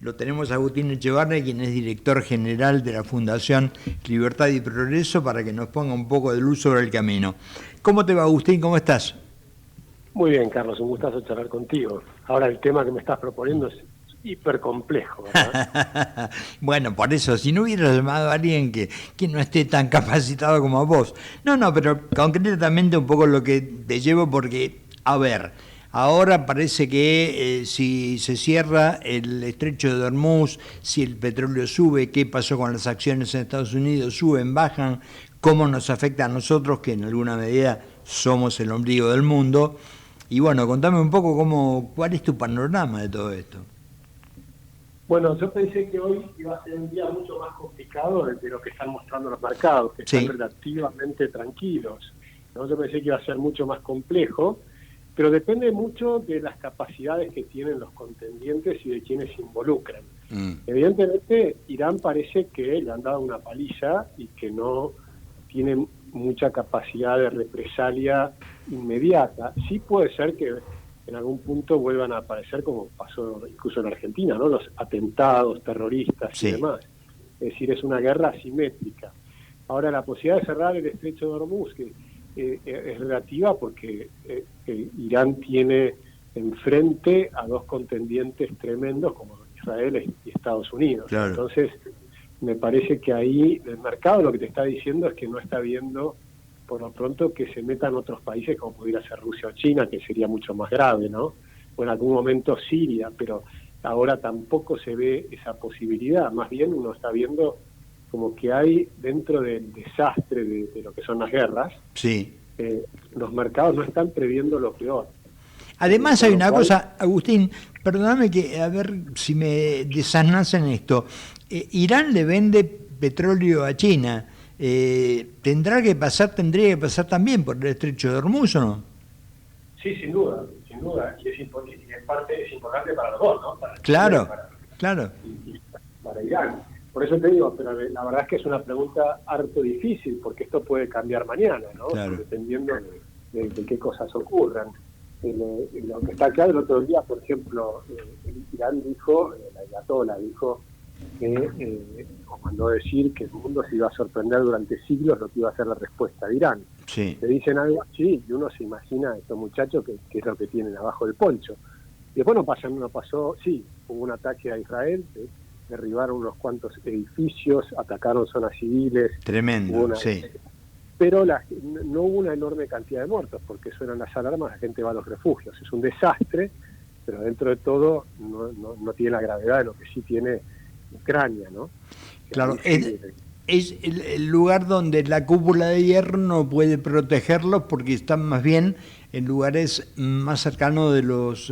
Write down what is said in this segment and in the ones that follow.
Lo tenemos a Agustín Echevarne, quien es director general de la Fundación Libertad y Progreso, para que nos ponga un poco de luz sobre el camino. ¿Cómo te va, Agustín? ¿Cómo estás? Muy bien, Carlos, un gustazo charlar contigo. Ahora el tema que me estás proponiendo es hiper complejo, ¿verdad? Bueno, por eso, si no hubiera llamado a alguien que no esté tan capacitado como vos. No, pero concretamente un poco lo que te llevo porque, a ver, ahora parece que si se cierra el estrecho de Hormuz, si el petróleo sube, qué pasó con las acciones en Estados Unidos, suben, bajan, cómo nos afecta a nosotros, que en alguna medida somos el ombligo del mundo. Y bueno, contame un poco cuál es tu panorama de todo esto. Bueno, yo pensé que hoy iba a ser un día mucho más complicado de lo que están mostrando los mercados, que están relativamente tranquilos, ¿no? Yo pensé que iba a ser mucho más complejo, pero depende mucho de las capacidades que tienen los contendientes y de quienes se involucran. Evidentemente, Irán parece que le han dado una paliza y que no tiene mucha capacidad de represalia inmediata. Sí puede ser que en algún punto vuelvan a aparecer, como pasó incluso en Argentina, ¿no? Los atentados terroristas y demás. Es decir, es una guerra asimétrica. Ahora, la posibilidad de cerrar el estrecho de Hormuz que es relativa porque Irán tiene enfrente a dos contendientes tremendos como Israel y Estados Unidos. Claro. Entonces, me parece que ahí el mercado lo que te está diciendo es que no está viendo por lo pronto que se metan otros países como pudiera ser Rusia o China, que sería mucho más grave, ¿no? O en algún momento Siria, pero ahora tampoco se ve esa posibilidad. Más bien uno está viendo como que hay dentro del desastre de lo que son las guerras, los mercados no están previendo lo peor. Además hay una cosa, Agustín, perdóname que a ver si me desanas en esto. Irán le vende petróleo a China. ¿Tendría que pasar también por el estrecho de Hormuz o no? Sí, sin duda. Y es importante para los dos, ¿no? Para claro, China, y para Irán. Por eso te digo, pero la verdad es que es una pregunta harto difícil, porque esto puede cambiar mañana, ¿no? Claro. Dependiendo de qué cosas ocurran. Lo que está claro, el otro día, por ejemplo, Irán dijo, la ayatollah dijo, o mandó decir que el mundo se iba a sorprender durante siglos lo que iba a ser la respuesta de Irán. Te dicen algo así y uno se imagina a estos muchachos que es lo que tienen abajo del poncho. Y después no pasó, sí, hubo un ataque a Israel, derribaron unos cuantos edificios, atacaron zonas civiles. Tremendo, pero no hubo una enorme cantidad de muertos, porque suenan las alarmas, la gente va a los refugios. Es un desastre, pero dentro de todo no tiene la gravedad de lo que sí tiene Ucrania, ¿no? Claro, es el lugar donde la cúpula de hierro no puede protegerlos porque están más bien en lugares más cercanos de los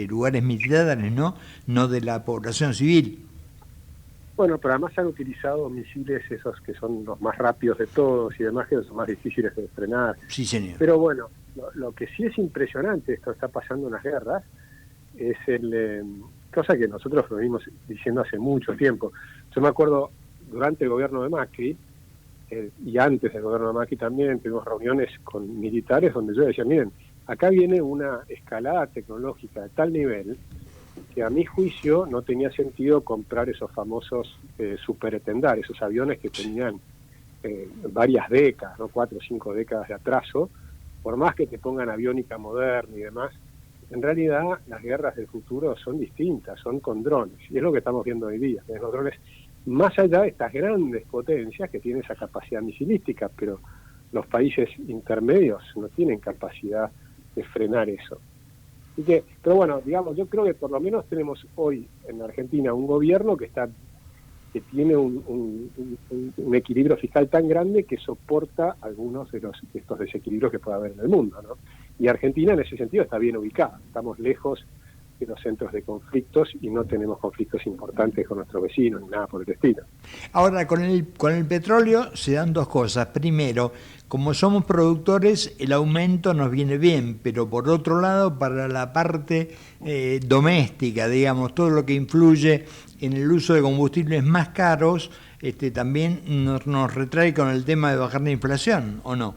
lugares militares, no de la población civil. Bueno, pero además han utilizado misiles esos que son los más rápidos de todos y demás, que son más difíciles de frenar. Sí, señor. Pero bueno, lo que sí es impresionante, esto está pasando en las guerras, es cosa que nosotros lo venimos diciendo hace mucho tiempo. Yo me acuerdo, durante el gobierno de Macri, y antes del gobierno de Macri también, tuvimos reuniones con militares donde yo decía, miren, acá viene una escalada tecnológica de tal nivel que a mi juicio no tenía sentido comprar esos famosos superetendar, esos aviones que tenían varias décadas, ¿no? 4 o 5 décadas de atraso, por más que te pongan aviónica moderna y demás. En realidad, las guerras del futuro son distintas, son con drones, y es lo que estamos viendo hoy día. Los drones, más allá de estas grandes potencias que tienen esa capacidad misilística, pero los países intermedios no tienen capacidad de frenar eso. Pero bueno, digamos, yo creo que por lo menos tenemos hoy en Argentina un gobierno que tiene un equilibrio fiscal tan grande que soporta algunos de estos desequilibrios que puede haber en el mundo, ¿no? Y Argentina en ese sentido está bien ubicada, estamos lejos de los centros de conflictos y no tenemos conflictos importantes con nuestros vecinos ni nada por el estilo. Ahora, con el petróleo se dan dos cosas. Primero, como somos productores, el aumento nos viene bien, pero por otro lado, para la parte doméstica, digamos, todo lo que influye en el uso de combustibles más caros, también nos retrae con el tema de bajar la inflación, ¿o no?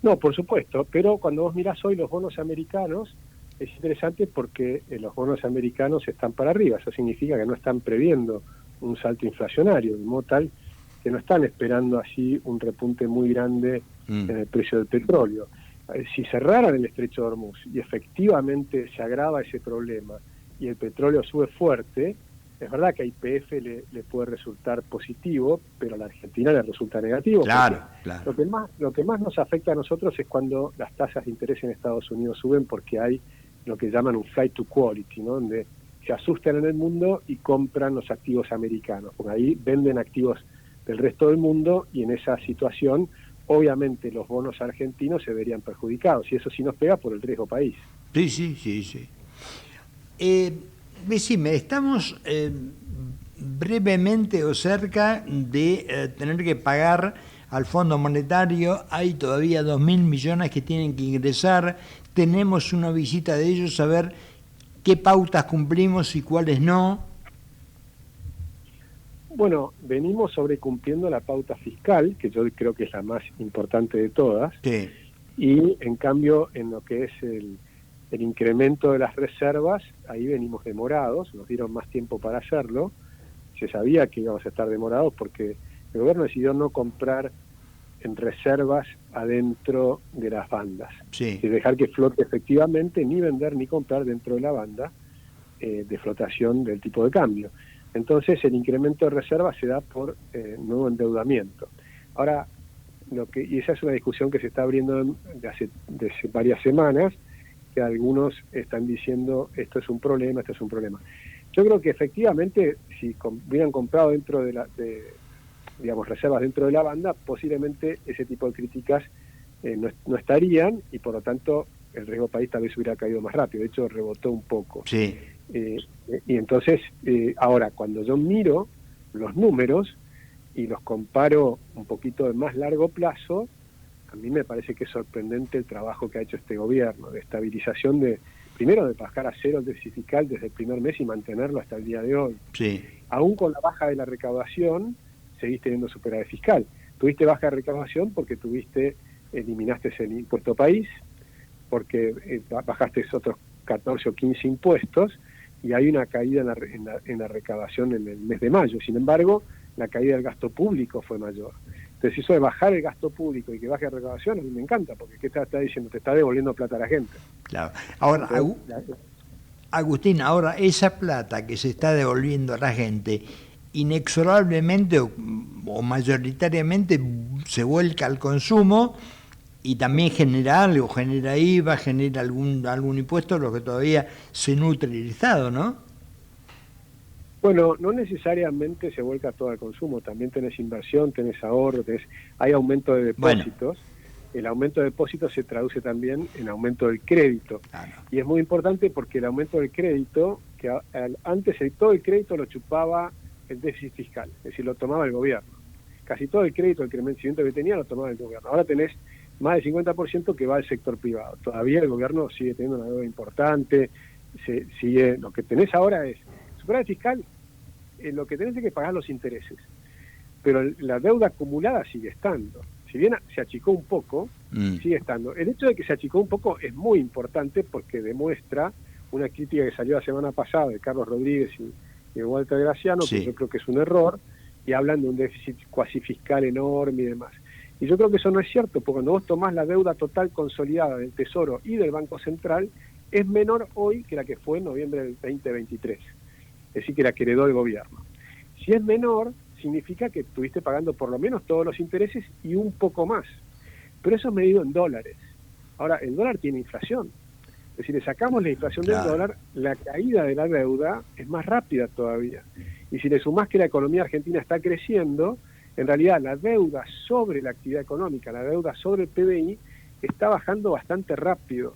No, por supuesto, pero cuando vos mirás hoy los bonos americanos, es interesante porque los bonos americanos están para arriba. Eso significa que no están previendo un salto inflacionario, de modo tal que no están esperando así un repunte muy grande en el precio del petróleo. Si cerraran el estrecho de Hormuz y efectivamente se agrava ese problema y el petróleo sube fuerte, es verdad que a YPF le puede resultar positivo, pero a la Argentina le resulta negativo. Claro, claro. Lo que más nos afecta a nosotros es cuando las tasas de interés en Estados Unidos suben, porque hay lo que llaman un flight to quality, ¿no? Donde se asustan en el mundo y compran los activos americanos, porque ahí venden activos del resto del mundo, y en esa situación obviamente los bonos argentinos se verían perjudicados, y eso sí nos pega por el riesgo país. Sí. Decime, estamos brevemente o cerca de tener que pagar al Fondo Monetario. Hay todavía 2.000 millones que tienen que ingresar. Tenemos una visita de ellos a ver qué pautas cumplimos y cuáles no. Bueno, venimos sobrecumpliendo la pauta fiscal, que yo creo que es la más importante de todas, Sí. Y en cambio en lo que es el incremento de las reservas, ahí venimos demorados, nos dieron más tiempo para hacerlo. Se sabía que íbamos a estar demorados porque el gobierno decidió no comprar en reservas adentro de las bandas, Sí. y dejar que flote efectivamente, ni vender ni comprar dentro de la banda de flotación del tipo de cambio. Entonces el incremento de reservas se da por nuevo endeudamiento. Ahora, y esa es una discusión que se está abriendo desde hace varias semanas, que algunos están diciendo esto es un problema. Yo creo que efectivamente, si hubieran comprado dentro digamos, reservas dentro de la banda, posiblemente ese tipo de críticas no estarían, y por lo tanto el riesgo país tal vez hubiera caído más rápido. De hecho, rebotó un poco. Sí. Y entonces, ahora, cuando yo miro los números y los comparo un poquito de más largo plazo, a mí me parece que es sorprendente el trabajo que ha hecho este gobierno, de estabilización, primero de bajar a cero el déficit fiscal desde el primer mes y mantenerlo hasta el día de hoy. Sí. Aún con la baja de la recaudación, seguís teniendo superávit fiscal. Tuviste baja de recaudación porque eliminaste el impuesto país, porque bajaste otros 14 o 15 impuestos, y hay una caída en la recaudación en el mes de mayo. Sin embargo, la caída del gasto público fue mayor. Entonces, eso de bajar el gasto público y que baje la recaudación, a mí me encanta, porque ¿qué está diciendo? Te está devolviendo plata a la gente. Claro. Ahora, Agustín, ahora esa plata que se está devolviendo a la gente, inexorablemente o mayoritariamente se vuelca al consumo, y también genera algo, genera IVA, genera algún impuesto, lo que todavía se nutre el Estado, ¿no? Bueno, no necesariamente se vuelca todo al consumo, también tenés inversión, tenés ahorro, hay aumento de depósitos. Bueno. El aumento de depósitos se traduce también en aumento del crédito. Claro. Y es muy importante porque el aumento del crédito, que antes todo el crédito lo chupaba el déficit fiscal, es decir, lo tomaba el gobierno. Casi todo el crédito, el crecimiento que tenía, lo tomaba el gobierno. Ahora tenés más del 50% que va al sector privado. Todavía el gobierno sigue teniendo una deuda importante, lo que tenés ahora es superávit fiscal, lo que tenés es que pagar los intereses, pero la deuda acumulada sigue estando. Si bien se achicó un poco, sigue estando. El hecho de que se achicó un poco es muy importante porque demuestra una crítica que salió la semana pasada de Carlos Rodríguez y de Walter Graciano, sí, que yo creo que es un error, y hablan de un déficit cuasi fiscal enorme y demás. Y yo creo que eso no es cierto, porque cuando vos tomás la deuda total consolidada del Tesoro y del Banco Central, es menor hoy que la que fue en noviembre del 2023. Es decir, que la que heredó el gobierno. Si es menor, significa que estuviste pagando por lo menos todos los intereses y un poco más. Pero eso es medido en dólares. Ahora, el dólar tiene inflación. Es decir, le sacamos la inflación del dólar, la caída de la deuda es más rápida todavía. Y si le sumás que la economía argentina está creciendo, en realidad la deuda sobre la actividad económica, la deuda sobre el PBI, está bajando bastante rápido.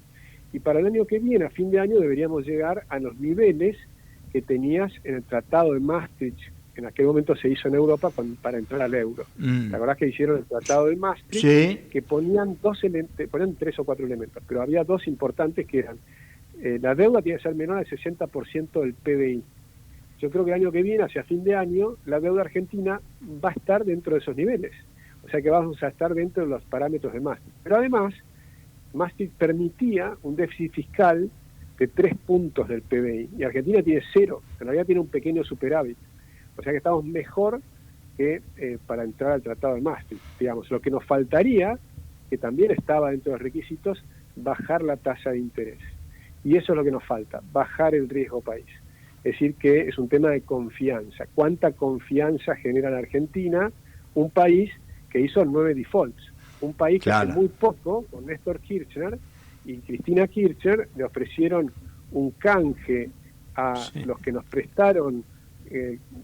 Y para el año que viene, a fin de año, deberíamos llegar a los niveles que tenías en el Tratado de Maastricht. En aquel momento se hizo en Europa para entrar al euro. ¿Te acordás que hicieron el Tratado de Maastricht? Sí. Que ponían 3 o 4 elementos, pero había dos importantes que eran, la deuda tiene que ser menor al 60% del PBI. Yo creo que el año que viene, hacia fin de año, la deuda argentina va a estar dentro de esos niveles. O sea que vamos a estar dentro de los parámetros de Maastricht. Pero además, Maastricht permitía un déficit fiscal de 3 puntos del PBI, y Argentina tiene 0, en realidad tiene un pequeño superávit, o sea que estamos mejor que para entrar al Tratado de Maastricht, digamos. Lo que nos faltaría, que también estaba dentro de los requisitos, bajar la tasa de interés, y eso es lo que nos falta, bajar el riesgo país. Es decir, que es un tema de confianza. ¿Cuánta confianza genera en Argentina un país que hizo 9 defaults? Un país que hace muy poco, con Néstor Kirchner y Cristina Kirchner, le ofrecieron un canje a los que nos prestaron,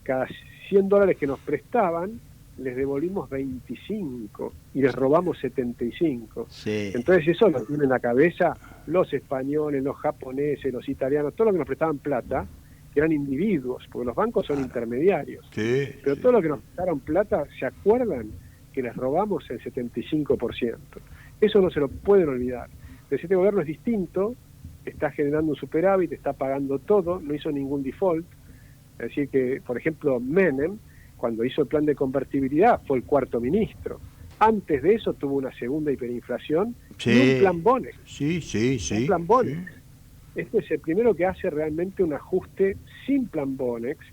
cada $100 que nos prestaban, les devolvimos 25 y les robamos 75. Sí. Entonces eso lo tienen en la cabeza los españoles, los japoneses, los italianos, todos los que nos prestaban plata, que eran individuos, porque los bancos son intermediarios. Sí, pero todos los que nos prestaron plata, ¿se acuerdan que les robamos el 75%? Eso no se lo pueden olvidar. Entonces este gobierno es distinto, está generando un superávit, está pagando todo, no hizo ningún default. Es decir que, por ejemplo, Menem, cuando hizo el plan de convertibilidad, fue el 4º ministro. Antes de eso tuvo una segunda hiperinflación y un plan Bonex. Un plan Bonex. Sí. Este es el primero que hace realmente un ajuste sin plan Bonex,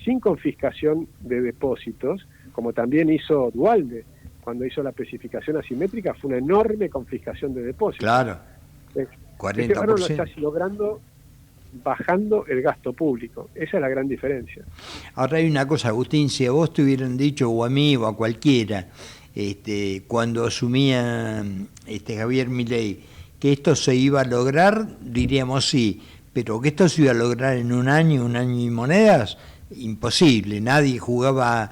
sin confiscación de depósitos, como también hizo Duhalde. Cuando hizo la especificación asimétrica fue una enorme confiscación de depósitos. Claro, 40%. Ahora lo está logrando bajando el gasto público. Esa es la gran diferencia. Ahora hay una cosa, Agustín, si a vos te hubieran dicho, o a mí, o a cualquiera, cuando asumía Javier Milei, que esto se iba a lograr, diríamos sí, pero que esto se iba a lograr en un año y monedas, imposible. Nadie jugaba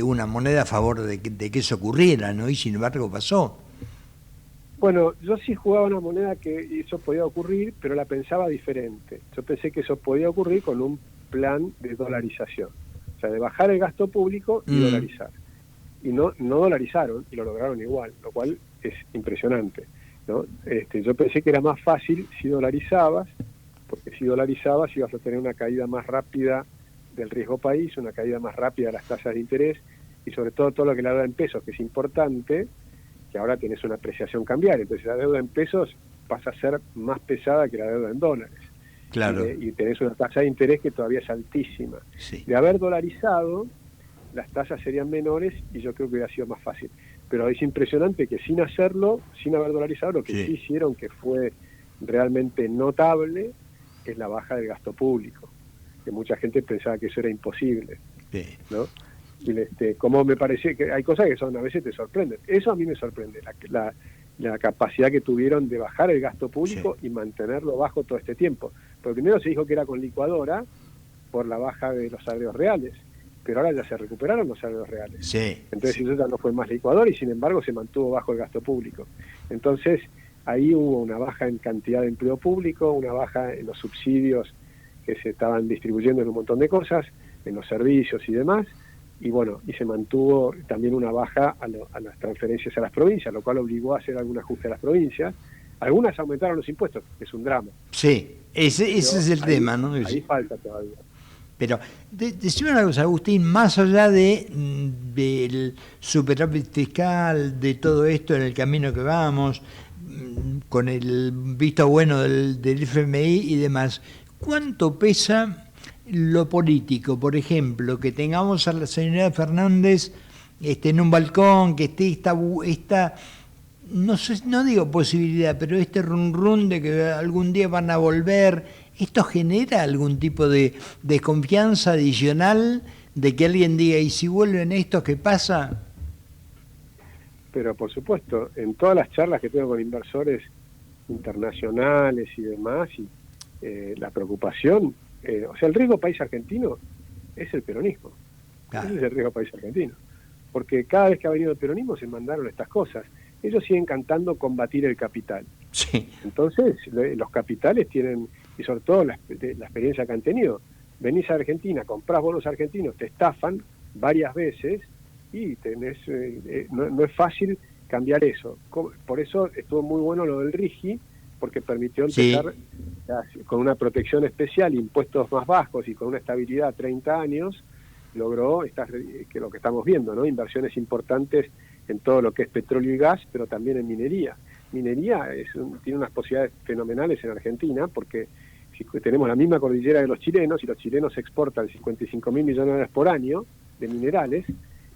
una moneda a favor de que eso ocurriera, ¿no? Y sin embargo pasó. Bueno, yo sí jugaba una moneda que eso podía ocurrir, pero la pensaba diferente. Yo pensé que eso podía ocurrir con un plan de dolarización, o sea, de bajar el gasto público y dolarizar. Y no dolarizaron, y lo lograron igual, lo cual es impresionante, ¿no? Yo pensé que era más fácil si dolarizabas, porque si dolarizabas ibas a tener una caída más rápida del riesgo país, una caída más rápida de las tasas de interés, y sobre todo lo que la deuda en pesos, que es importante, que ahora tenés una apreciación cambiaria, entonces la deuda en pesos pasa a ser más pesada que la deuda en dólares. Claro. Y tenés una tasa de interés que todavía es altísima. Sí. De haber dolarizado, las tasas serían menores y yo creo que hubiera sido más fácil. Pero es impresionante que sin hacerlo, sin haber dolarizado, lo que sí hicieron, que fue realmente notable, es la baja del gasto público, que mucha gente pensaba que eso era imposible, ¿no? Y como me parece que hay cosas que son, a veces te sorprenden. Eso a mí me sorprende, la capacidad que tuvieron de bajar el gasto público y mantenerlo bajo todo este tiempo. Porque primero se dijo que era con licuadora por la baja de los salarios reales, pero ahora ya se recuperaron los salarios reales. Entonces eso ya no fue más licuadora y sin embargo se mantuvo bajo el gasto público. Entonces ahí hubo una baja en cantidad de empleo público, una baja en los subsidios que se estaban distribuyendo en un montón de cosas, en los servicios y demás, y bueno, y se mantuvo también una baja a las transferencias a las provincias, lo cual obligó a hacer algún ajuste a las provincias. Algunas aumentaron los impuestos, que es un drama. Sí, ese es el tema, ¿no? Ahí falta todavía. Pero decime una cosa, Agustín, más allá del superávit fiscal, de todo esto en el camino que vamos, con el visto bueno del FMI y demás, ¿cuánto pesa lo político? Por ejemplo, que tengamos a la señora Fernández en un balcón, que esté esta no sé, no digo posibilidad, pero run de que algún día van a volver, ¿esto genera algún tipo de desconfianza adicional de que alguien diga, ¿y si vuelven estos, qué pasa? Pero por supuesto, en todas las charlas que tengo con inversores internacionales y demás, la preocupación, o sea, el riesgo país argentino es el peronismo. Claro. Ese es el riesgo país argentino. Porque cada vez que ha venido el peronismo se mandaron estas cosas. Ellos siguen cantando combatir el capital. Sí. Entonces, los capitales tienen, y sobre todo la experiencia que han tenido, venís a Argentina, comprás bonos argentinos, te estafan varias veces y tenés no es fácil cambiar eso. Por eso estuvo muy bueno lo del RIGI, porque permitió empezar con una protección especial, impuestos más bajos y con una estabilidad a 30 años, logró que lo que estamos viendo, ¿no? Inversiones importantes en todo lo que es petróleo y gas, pero también en minería. Minería tiene unas posibilidades fenomenales en Argentina, porque si tenemos la misma cordillera de los chilenos y los chilenos exportan 55.000 millones de dólares por año de minerales,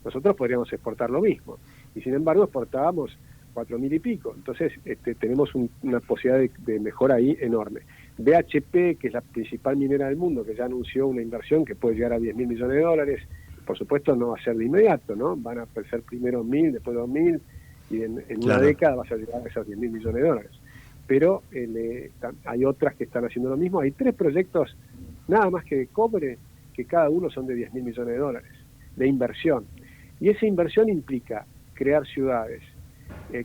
nosotros podríamos exportar lo mismo. Y sin embargo exportábamos 4.000 y pico. Entonces tenemos una posibilidad de mejora ahí enorme. BHP, que es la principal minera del mundo, que ya anunció una inversión que puede llegar a 10.000 millones de dólares, por supuesto no va a ser de inmediato, ¿no? Van a ser primero 1.000, después 2.000, y en una década vas a llegar a esos 10.000 millones de dólares. Pero hay otras que están haciendo lo mismo. Hay 3 proyectos, nada más que de cobre, que cada uno son de 10.000 millones de dólares, de inversión. Y esa inversión implica crear ciudades.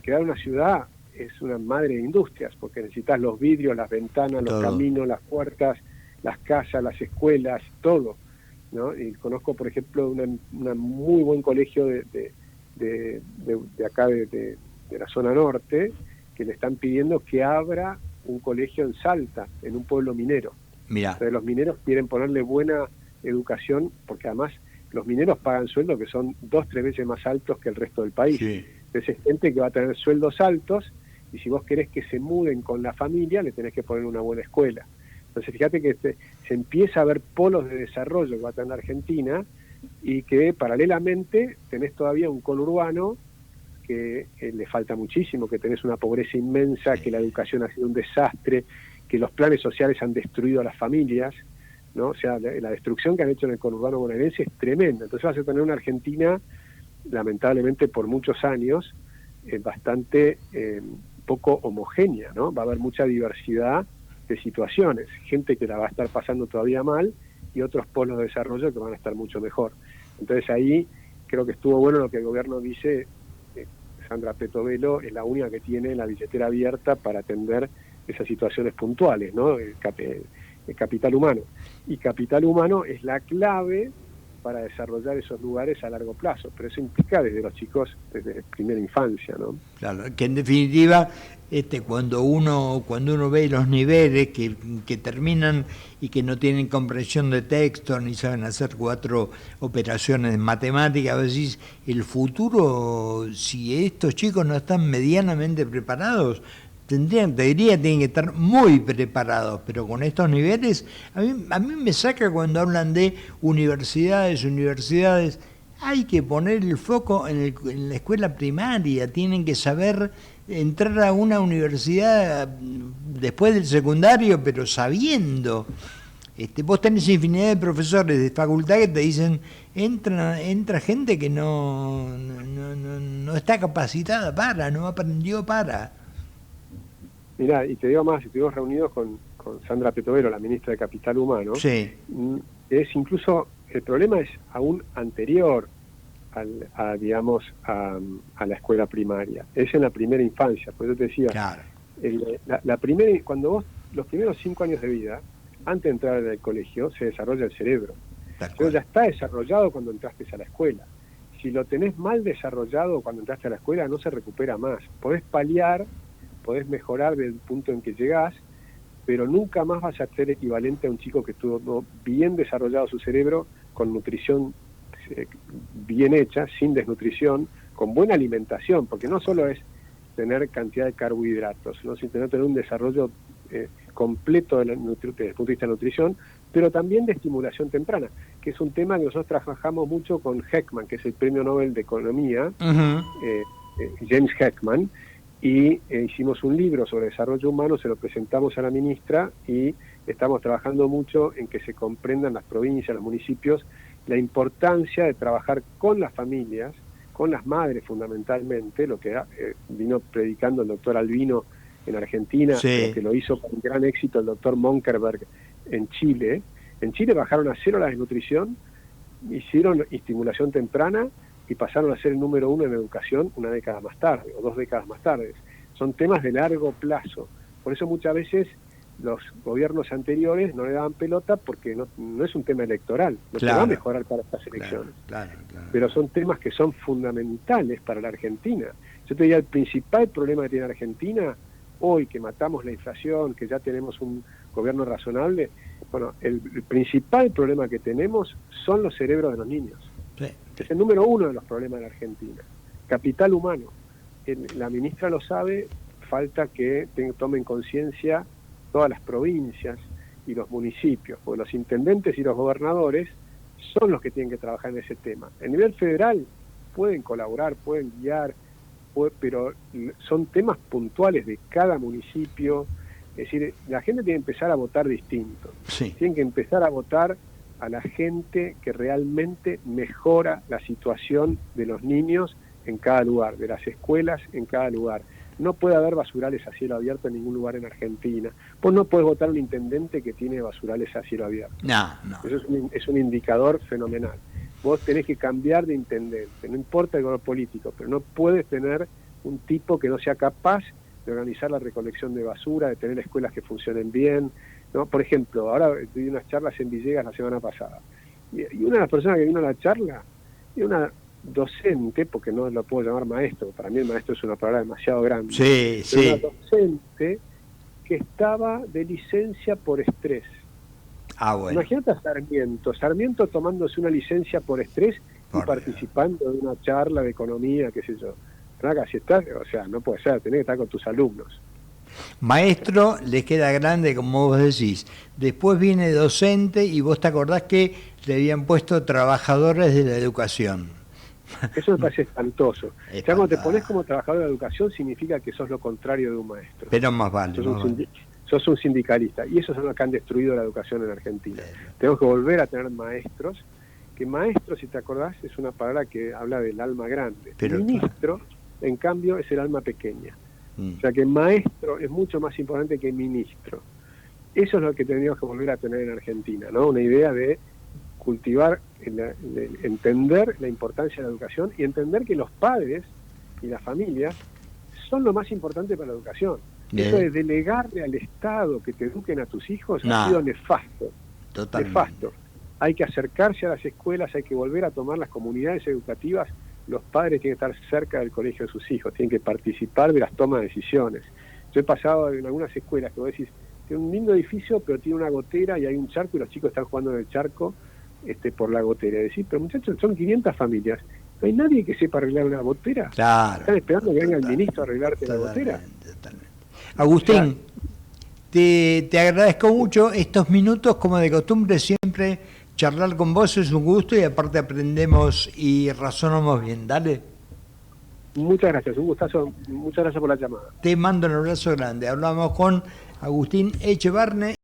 Crear una ciudad es una madre de industrias, porque necesitas los vidrios, las ventanas, los caminos, las puertas, las casas, las escuelas, todo, ¿no? Y conozco, por ejemplo, un muy buen colegio de acá, de la zona norte, que le están pidiendo que abra un colegio en Salta, en un pueblo minero. Mirá. Entonces los mineros quieren ponerle buena educación, porque además los mineros pagan sueldos que son 2-3 veces más altos que el resto del país. Sí. Entonces es gente que va a tener sueldos altos, y si vos querés que se muden con la familia, le tenés que poner una buena escuela. Entonces fíjate que se empieza a ver polos de desarrollo que va a tener Argentina, y que paralelamente tenés todavía un conurbano que le falta muchísimo, que tenés una pobreza inmensa, que la educación ha sido un desastre, que los planes sociales han destruido a las familias, ¿no? O sea, la destrucción que han hecho en el conurbano bonaerense es tremenda. Entonces vas a tener una Argentina, lamentablemente por muchos años, bastante poco homogénea, ¿no? Va a haber mucha diversidad de situaciones, gente que la va a estar pasando todavía mal y otros polos de desarrollo que van a estar mucho mejor. Entonces ahí creo que estuvo bueno lo que el gobierno dice. Sandra Petovelo es la única que tiene la billetera abierta para atender esas situaciones puntuales, ¿no? El capital humano. Y capital humano es la clave para desarrollar esos lugares a largo plazo, pero eso implica desde los chicos, desde primera infancia, ¿no? Claro, que en definitiva, cuando uno ve los niveles que terminan y que no tienen comprensión de texto, ni saben hacer 4 operaciones de matemáticas, a veces el futuro, si estos chicos no están medianamente preparados, te diría, tienen que estar muy preparados, pero con estos niveles, a mí me saca cuando hablan de universidades, hay que poner el foco en la escuela primaria, tienen que saber entrar a una universidad después del secundario, pero sabiendo. Vos tenés infinidad de profesores de facultad que te dicen, entra gente que no está capacitada no aprendió para. Mirá, y te digo más, estuvimos reunidos con Sandra Petovelo, la ministra de Capital Humano. Sí. Es incluso, el problema es aún anterior a la escuela primaria. Es en la primera infancia, por eso te decía, claro. Cuando vos, los primeros 5 años de vida, antes de entrar al colegio, se desarrolla el cerebro. Pero ya está desarrollado cuando entraste a la escuela. Si lo tenés mal desarrollado cuando entraste a la escuela, no se recupera más. Podés paliar, podés mejorar del punto en que llegás, pero nunca más vas a ser equivalente a un chico que tuvo bien desarrollado su cerebro, con nutrición bien hecha, sin desnutrición, con buena alimentación, porque no solo es tener cantidad de carbohidratos, sino tener un desarrollo completo desde el punto de vista de nutrición, pero también de estimulación temprana, que es un tema que nosotros trabajamos mucho con Heckman, que es el premio Nobel de Economía, James Heckman, y hicimos un libro sobre desarrollo humano, se lo presentamos a la ministra, y estamos trabajando mucho en que se comprendan las provincias, los municipios, la importancia de trabajar con las familias, con las madres fundamentalmente, lo que vino predicando el doctor Albino en Argentina, sí, pero que lo hizo con gran éxito el doctor Monkerberg en Chile. En Chile bajaron a 0 la desnutrición, hicieron estimulación temprana y pasaron a ser el número 1 en educación una década más tarde, o 2 décadas más tarde. Son temas de largo plazo. Por eso muchas veces los gobiernos anteriores no le daban pelota, porque no es un tema electoral, no se va a mejorar para estas elecciones. Claro. Pero son temas que son fundamentales para la Argentina. Yo te diría, el principal problema que tiene Argentina, hoy que matamos la inflación, que ya tenemos un gobierno razonable, bueno, el principal problema que tenemos son los cerebros de los niños. Sí. Es el número 1 de los problemas de la Argentina. Capital humano. La ministra lo sabe, falta que tomen conciencia todas las provincias, y los municipios, porque los intendentes y los gobernadores son los que tienen que trabajar en ese tema. A nivel federal pueden colaborar, pueden guiar, pero son temas puntuales de cada municipio. Es decir, la gente tiene que empezar a votar distinto. Sí. Tienen que empezar a votar a la gente que realmente mejora la situación de los niños en cada lugar, de las escuelas en cada lugar. No puede haber basurales a cielo abierto en ningún lugar en Argentina. Vos no podés votar a un intendente que tiene basurales a cielo abierto. No. Eso es un indicador fenomenal. Vos tenés que cambiar de intendente, no importa el color político, pero no puedes tener un tipo que no sea capaz de organizar la recolección de basura, de tener escuelas que funcionen bien, ¿no? Por ejemplo, ahora di unas charlas en Villegas la semana pasada, y una de las personas que vino a la charla era una docente, porque no lo puedo llamar maestro, para mí el maestro es una palabra demasiado grande, Sí. una docente que estaba de licencia por estrés. Bueno. Imagínate a Sarmiento tomándose una licencia por estrés y participando de una charla de economía, qué sé yo. Acá, si estás, o sea, no puede ser, tenés que estar con tus alumnos. Maestro les queda grande, como vos decís. Después viene docente y vos te acordás que le habían puesto trabajadores de la educación. Eso me parece espantoso. Ya cuando te pones como trabajador de la educación significa que sos lo contrario de un maestro. Pero más vale. Sos un sindicalista. Y esos son los que han destruido la educación en Argentina. Tenemos que volver a tener maestros, que maestro, si te acordás, es una palabra que habla del alma grande. Pero ministro, en cambio, es el alma pequeña. O sea que maestro es mucho más importante que ministro. Eso es lo que tendríamos que volver a tener en Argentina, ¿no? Una idea de cultivar, entender la importancia de la educación y entender que los padres y las familias son lo más importante para la educación. Eso de delegarle al Estado que te eduquen a tus hijos ha sido nefasto. Totalmente. Nefasto. Hay que acercarse a las escuelas, hay que volver a tomar las comunidades educativas. Los padres tienen que estar cerca del colegio de sus hijos, tienen que participar de las tomas de decisiones. Yo he pasado en algunas escuelas que vos decís, tiene un lindo edificio, pero tiene una gotera y hay un charco y los chicos están jugando en el charco por la gotera. Y decís, pero muchachos, son 500 familias, ¿no hay nadie que sepa arreglar una gotera? Claro. ¿Están esperando que venga el ministro a arreglarte la gotera? Totalmente. Agustín, te agradezco mucho estos minutos, como de costumbre siempre. Charlar con vos es un gusto y aparte aprendemos y razonamos bien. Dale. Muchas gracias, un gustazo. Muchas gracias por la llamada. Te mando un abrazo grande. Hablamos con Agustín Echevarne.